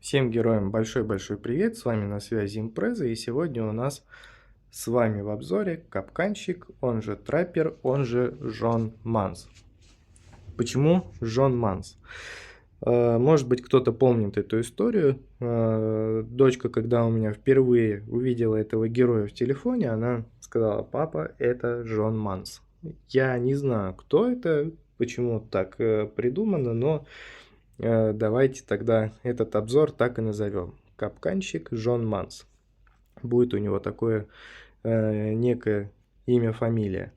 Всем героям большой-большой привет, с вами на связи Импреза, и сегодня у нас с вами в обзоре капканщик, он же траппер, он же Жон Манс. Почему Жон Манс? Может быть, кто-то помнит эту историю. Дочка, когда у меня впервые увидела этого героя в телефоне, она сказала: папа, это Жон Манс. Я не знаю, кто это, почему так придумано, но давайте тогда этот обзор так и назовем. Капканщик Жон Манс. Будет у него такое некое имя-фамилия.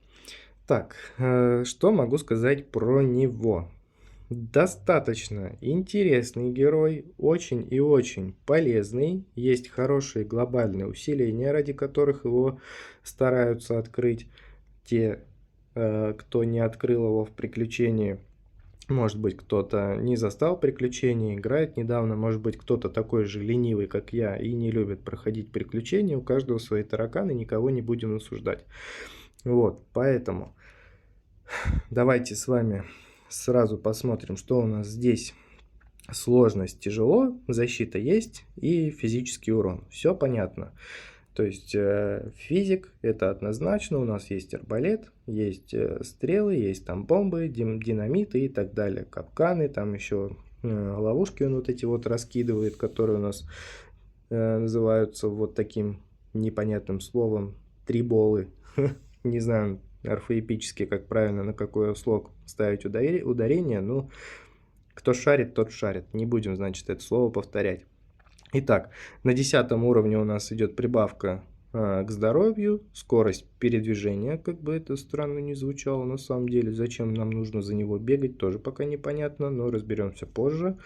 Так, что могу сказать про него? Достаточно интересный герой, очень и очень полезный. Есть хорошие глобальные усиления, ради которых его стараются открыть те, кто не открыл его в приключении. Может быть, кто-то не застал приключения, играет недавно, может быть, кто-то такой же ленивый, как я, и не любит проходить приключения. У каждого свои тараканы, никого не будем осуждать. Вот, поэтому давайте с вами сразу посмотрим, что у нас здесь. Сложность тяжело, защита есть и физический урон. Все понятно. То есть физик это однозначно, у нас есть арбалет, есть стрелы, есть там бомбы, динамиты и так далее, капканы, там еще ловушки он вот эти вот раскидывает, которые у нас называются вот таким непонятным словом триболы. Не знаю орфоэпически, как правильно, на какой слог ставить ударение, но кто шарит, тот шарит. Не будем, значит, это слово повторять. Итак, на 10 уровне у нас идет прибавка к здоровью, скорость передвижения, как бы это странно не звучало на самом деле. Зачем нам нужно за него бегать, тоже пока непонятно, но разберемся позже.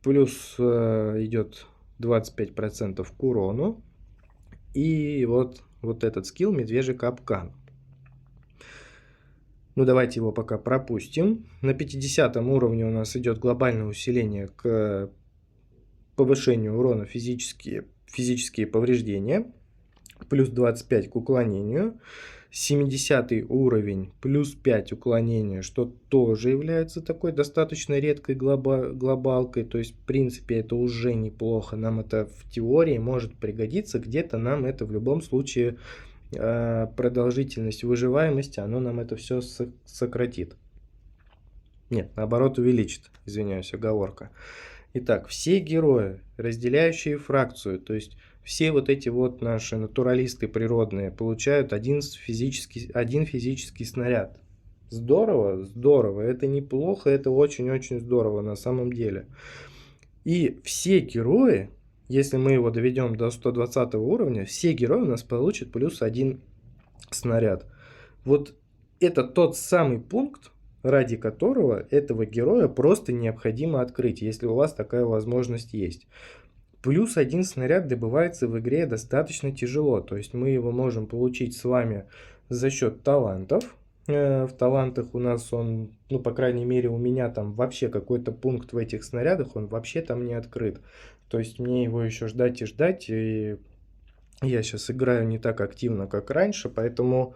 Плюс идет 25% к урону. И вот этот скилл медвежий капкан. Ну давайте его пока пропустим. На 50 уровне у нас идет глобальное усиление к повышению урона физические повреждения, плюс 25 к уклонению, 70 уровень, плюс 5 уклонения, что тоже является такой достаточно редкой глобалкой, то есть в принципе это уже неплохо, нам это в теории может пригодиться, где-то нам это в любом случае продолжительность выживаемости, оно нам это все сократит. Нет, наоборот увеличит, извиняюсь, оговорка. Итак, все герои, разделяющие фракцию, то есть все вот эти вот наши натуралисты природные, получают один физический снаряд. Здорово, здорово, это неплохо, это очень-очень здорово на самом деле. И все герои, если мы его доведем до 120 уровня, все герои у нас получат плюс 1 снаряд. Вот это тот самый пункт, ради которого этого героя просто необходимо открыть, если у вас такая возможность есть. Плюс 1 снаряд добывается в игре достаточно тяжело, то есть мы его можем получить с вами за счет талантов. В талантах у нас он, ну по крайней мере у меня там вообще какой-то пункт в этих снарядах, он вообще там не открыт. То есть мне его еще ждать и ждать, и я сейчас играю не так активно, как раньше, поэтому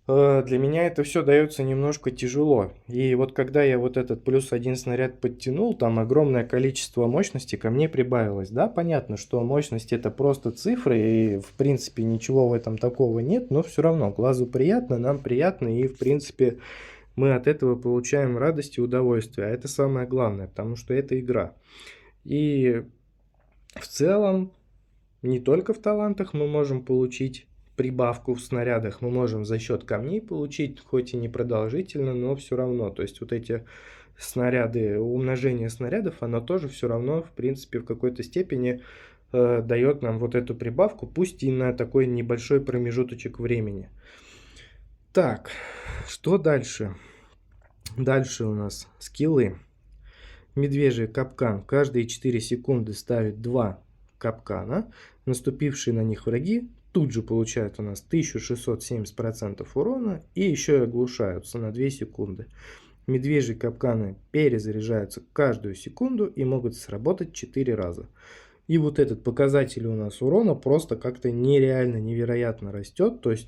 для меня это все дается немножко тяжело. И вот когда я вот этот плюс 1 снаряд подтянул, там огромное количество мощности ко мне прибавилось. Да, понятно, что мощность это просто цифры, и в принципе ничего в этом такого нет, но все равно глазу приятно, нам приятно, и в принципе мы от этого получаем радость и удовольствие. А это самое главное, потому что это игра. И в целом, не только в талантах мы можем получить прибавку в снарядах, мы можем за счет камней получить, хоть и не продолжительно, но все равно. То есть вот эти снаряды, умножение снарядов, оно тоже все равно, в принципе, в какой-то степени дает нам вот эту прибавку, пусть и на такой небольшой промежуточек времени. Так, что дальше? Дальше у нас скиллы. Медвежий капкан. Каждые 4 секунды ставит 2 капкана. Наступившие на них враги тут же получают у нас 1670% урона и еще и оглушаются на 2 секунды. Медвежьи капканы перезаряжаются каждую секунду и могут сработать 4 раза. И вот этот показатель у нас урона просто как-то нереально, невероятно растет. То есть,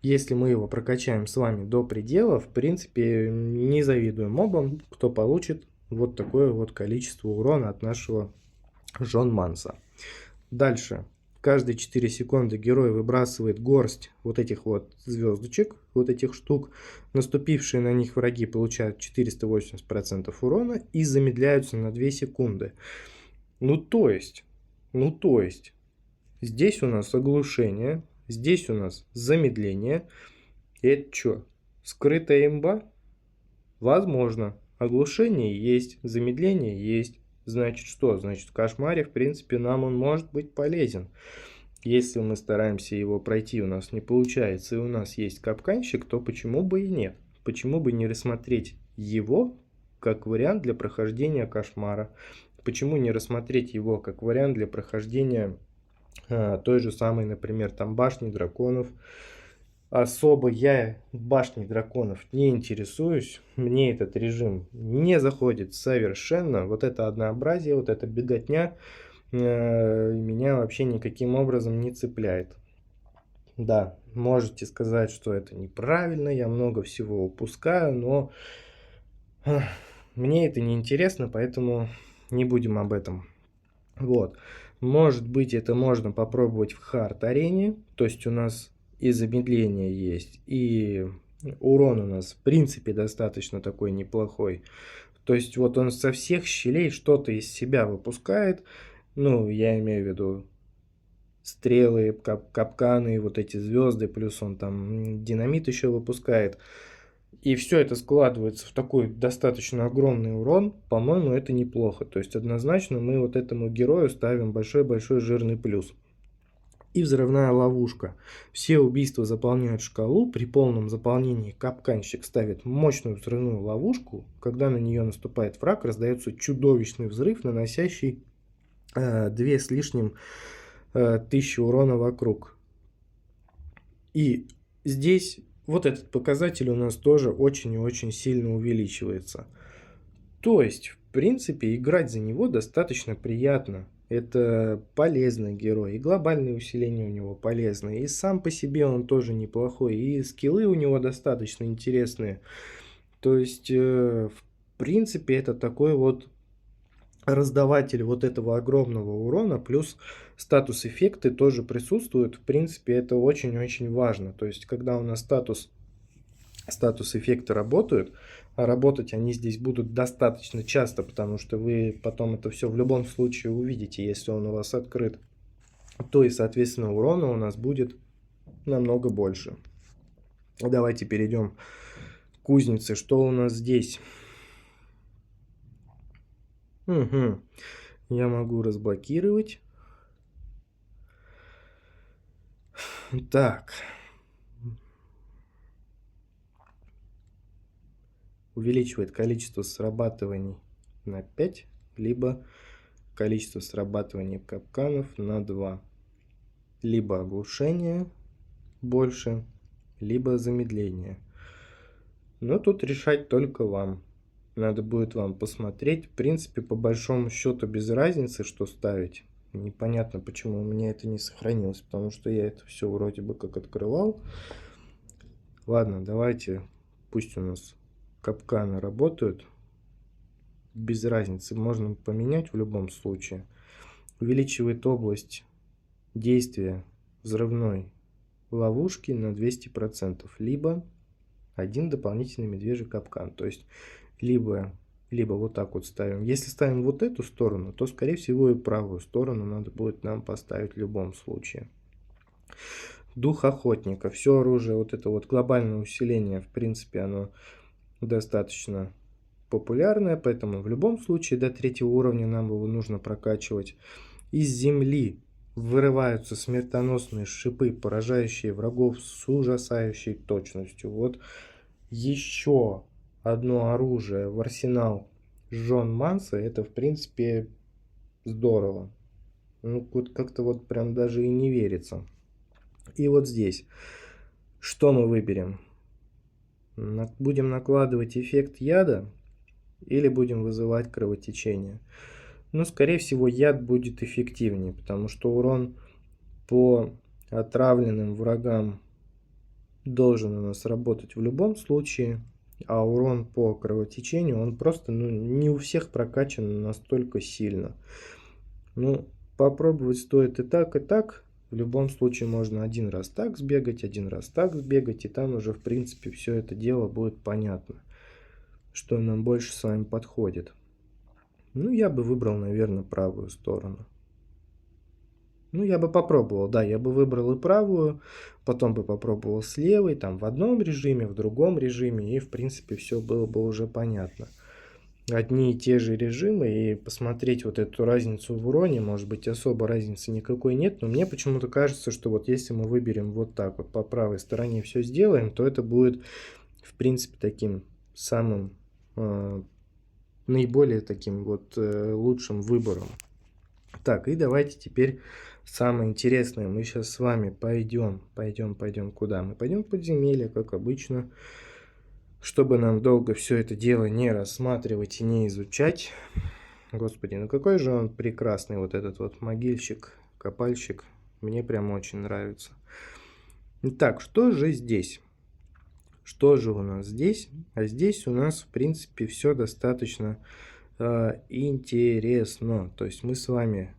если мы его прокачаем с вами до предела, в принципе, не завидуем мобам, кто получит вот такое вот количество урона от нашего Жон Манса. Дальше. Каждые 4 секунды герой выбрасывает горсть вот этих вот звездочек, вот этих штук. Наступившие на них враги получают 480% урона и замедляются на 2 секунды. Ну то есть, здесь у нас оглушение, здесь у нас замедление. И это что, скрытая имба? Возможно. Оглушение есть, замедление есть. Значит что? Значит, в кошмаре, в принципе, нам он может быть полезен. Если мы стараемся его пройти, у нас не получается, и у нас есть капканщик, то почему бы и нет? Почему бы не рассмотреть его как вариант для прохождения кошмара? Почему не рассмотреть его как вариант для прохождения той же самой, например, там башни драконов? Особо я башней драконов не интересуюсь, мне этот режим не заходит совершенно. Вот это однообразие, вот эта беготня меня вообще никаким образом не цепляет. Да, можете сказать, что это неправильно, я много всего упускаю, но мне это не интересно, поэтому не будем об этом. Вот, может быть, это можно попробовать в хард-арене, то есть у нас и замедление есть, и урон у нас в принципе достаточно такой неплохой. То есть вот он со всех щелей что-то из себя выпускает. Ну, я имею в виду стрелы, капканы, вот эти звезды, плюс он там динамит еще выпускает. И все это складывается в такой достаточно огромный урон. По-моему, это неплохо. То есть однозначно мы вот этому герою ставим большой-большой жирный плюс. И взрывная ловушка. Все убийства заполняют шкалу. При полном заполнении капканщик ставит мощную взрывную ловушку. Когда на нее наступает враг, раздается чудовищный взрыв, наносящий 2 с лишним тысячи урона вокруг. И здесь вот этот показатель у нас тоже очень и очень сильно увеличивается. То есть, в принципе, играть за него достаточно приятно. Это полезный герой, и глобальные усиления у него полезные, и сам по себе он тоже неплохой, и скиллы у него достаточно интересные. То есть, в принципе, это такой вот раздаватель вот этого огромного урона, плюс статус-эффекты тоже присутствуют. В принципе, это очень-очень важно. То есть, когда у нас статус-эффекты работают, а работать они здесь будут достаточно часто, потому что вы потом это все в любом случае увидите, если он у вас открыт, то и, соответственно, урона у нас будет намного больше. Давайте перейдем к кузнице. Что у нас здесь? Угу. Я могу разблокировать. Так. Увеличивает количество срабатываний на 5, либо количество срабатываний капканов на 2. Либо оглушение больше, либо замедление. Но тут решать только вам. Надо будет вам посмотреть. В принципе, по большому счету без разницы, что ставить. Непонятно, почему у меня это не сохранилось, потому что я это все вроде бы как открывал. Ладно, давайте, пусть у нас капканы работают. Без разницы, можно поменять в любом случае. Увеличивает область действия взрывной ловушки на 200%, либо один дополнительный медвежий капкан. То есть либо вот так вот ставим. Если ставим вот эту сторону, то скорее всего и правую сторону надо будет нам поставить в любом случае. Дух охотника. Все оружие, вот это вот глобальное усиление, в принципе, оно достаточно популярное, поэтому в любом случае до 3-го уровня нам его нужно прокачивать. Из земли вырываются смертоносные шипы, поражающие врагов с ужасающей точностью. Вот еще одно оружие в арсенал Жон Манса, это в принципе здорово. Ну вот как-то вот прям даже и не верится. И вот здесь что мы выберем? Будем накладывать эффект яда или будем вызывать кровотечение? Ну, скорее всего, яд будет эффективнее, потому что урон по отравленным врагам должен у нас работать в любом случае, а урон по кровотечению, он просто не у всех прокачан настолько сильно. Ну, попробовать стоит и так, и так. В любом случае можно один раз так сбегать, один раз так сбегать, и там уже, в принципе, все это дело будет понятно, что нам больше с вами подходит. Ну, я бы выбрал, наверное, правую сторону. Ну, я бы попробовал, да, я бы выбрал и правую, потом бы попробовал с левой, там в одном режиме, в другом режиме, и, в принципе, все было бы уже понятно. Одни и те же режимы, и посмотреть вот эту разницу в уроне, может быть, особо разницы никакой нет, но мне почему-то кажется, что вот если мы выберем вот так вот по правой стороне все сделаем, то это будет, в принципе, таким самым наиболее таким вот лучшим выбором. Так, и давайте теперь самое интересное. Мы сейчас с вами пойдем куда? Мы пойдем в подземелье, как обычно. Чтобы нам долго все это дело не рассматривать и не изучать. Господи, ну какой же он прекрасный, вот этот вот могильщик, копальщик. Мне прям очень нравится. Итак, что же здесь? Что же у нас здесь? А здесь у нас, в принципе, все достаточно интересно. То есть мы с вами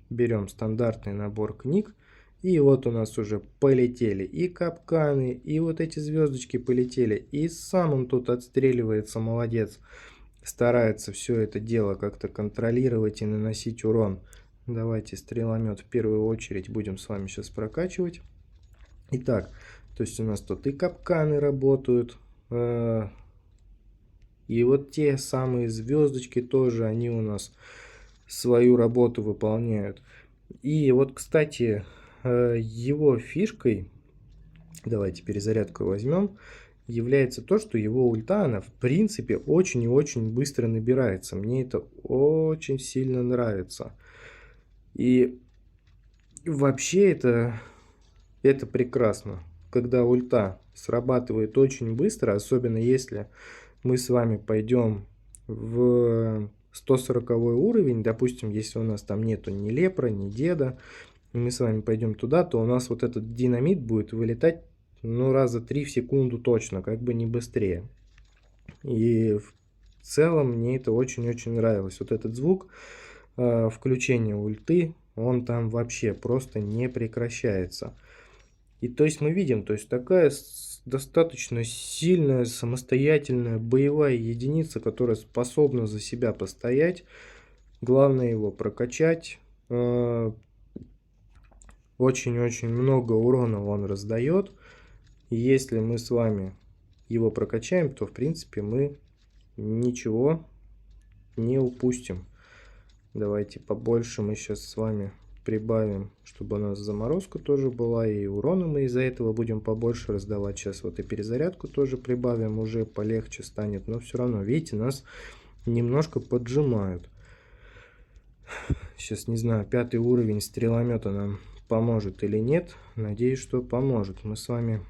берем стандартный набор книг, и вот у нас уже полетели и капканы, и вот эти звездочки полетели, и сам он тут отстреливается, молодец. Старается все это дело как-то контролировать и наносить урон. Давайте стреломет в первую очередь будем с вами сейчас прокачивать. Итак, то есть у нас тут и капканы работают, и вот те самые звездочки тоже, они у нас свою работу выполняют. И вот, кстати, его фишкой, давайте перезарядку возьмем, является то, что его ульта, она в принципе очень и очень быстро набирается. Мне это очень сильно нравится. И вообще это прекрасно, когда ульта срабатывает очень быстро, особенно если мы с вами пойдем в 140 уровень, допустим, если у нас там нету ни лепра, ни деда, и мы с вами пойдем туда, то у нас вот этот динамит будет вылетать, ну, раза 3 в секунду точно, как бы не быстрее. И в целом мне это очень-очень нравилось. Вот этот звук включения ульты, он там вообще просто не прекращается. И то есть мы видим, то есть такая достаточно сильная, самостоятельная боевая единица, которая способна за себя постоять. Главное его прокачать. Очень-очень много урона он раздает. И если мы с вами его прокачаем, то в принципе мы ничего не упустим. Давайте побольше мы сейчас с вами прибавим, чтобы у нас заморозка тоже была, и урона мы из-за этого будем побольше раздавать. Сейчас вот и перезарядку тоже прибавим, уже полегче станет, но все равно, видите, нас немножко поджимают. Сейчас не знаю, 5-й уровень стреломета нам поможет или нет. Надеюсь, что поможет. Мы с вами...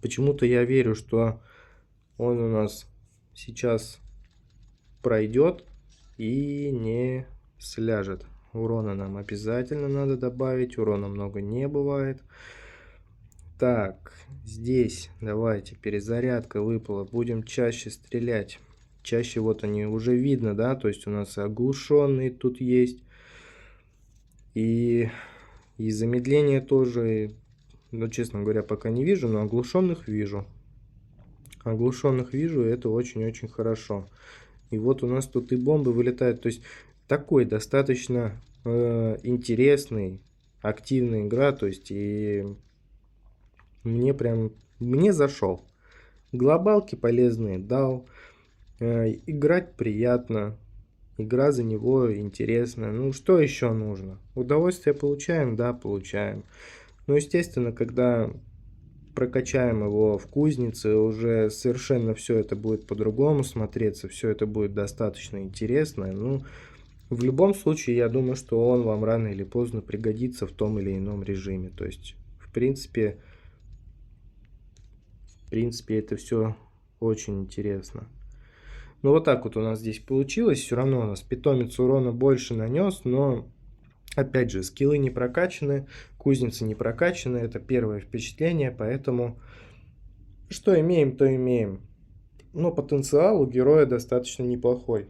Почему-то я верю, что он у нас сейчас пройдет и не сляжет. Урона нам обязательно надо добавить. Урона много не бывает. Так, здесь давайте перезарядка выпала. Будем чаще стрелять. Чаще вот они уже видно, да, то есть у нас оглушенные тут есть. И замедление тоже, ну, честно говоря, пока не вижу, но оглушенных вижу. Оглушенных вижу, и это очень-очень хорошо. И вот у нас тут и бомбы вылетают. То есть такой достаточно интересный, активная игра. То есть и мне зашел. Глобалки полезные дал. Играть приятно. Игра за него интересная. Ну, что еще нужно? Удовольствие получаем? Да, получаем. Ну, естественно, когда прокачаем его в кузнице, уже совершенно все это будет по-другому смотреться, все это будет достаточно интересно. Ну, в любом случае, я думаю, что он вам рано или поздно пригодится в том или ином режиме. То есть, в принципе, это все очень интересно. Ну, вот так вот у нас здесь получилось. Все равно у нас питомец урона больше нанес, но, опять же, скиллы не прокачаны, кузница не прокачана. Это первое впечатление, поэтому что имеем, то имеем. Но потенциал у героя достаточно неплохой.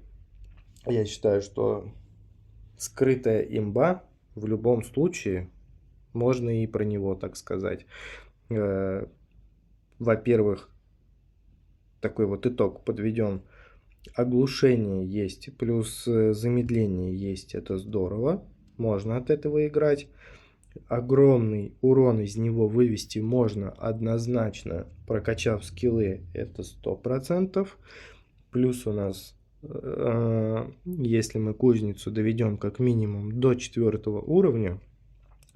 Я считаю, что скрытая имба, в любом случае, можно и про него так сказать. Во-первых, такой вот итог подведем. Оглушение есть, плюс замедление есть, это здорово, можно от этого играть. Огромный урон из него вывести можно однозначно, прокачав скиллы, это 100%. Плюс у нас, если мы кузницу доведем как минимум до 4 уровня,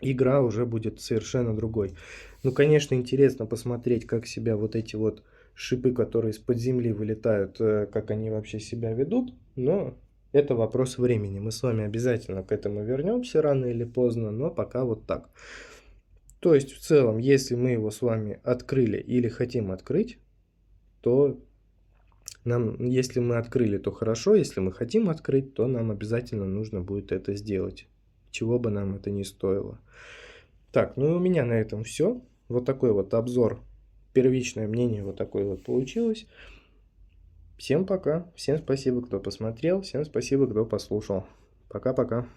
игра уже будет совершенно другой. Ну, конечно, интересно посмотреть, как себя вот эти вот шипы, которые из-под земли вылетают, как они вообще себя ведут, но это вопрос времени. Мы с вами обязательно к этому вернемся рано или поздно, но пока вот так. То есть, в целом, если мы его с вами открыли или хотим открыть, то если мы открыли, то хорошо, если мы хотим открыть, то нам обязательно нужно будет это сделать, чего бы нам это ни стоило. Так, ну и у меня на этом все. Вот такой вот обзор, первичное мнение вот такое вот получилось. Всем пока, всем спасибо, кто посмотрел, всем спасибо, кто послушал. Пока-пока.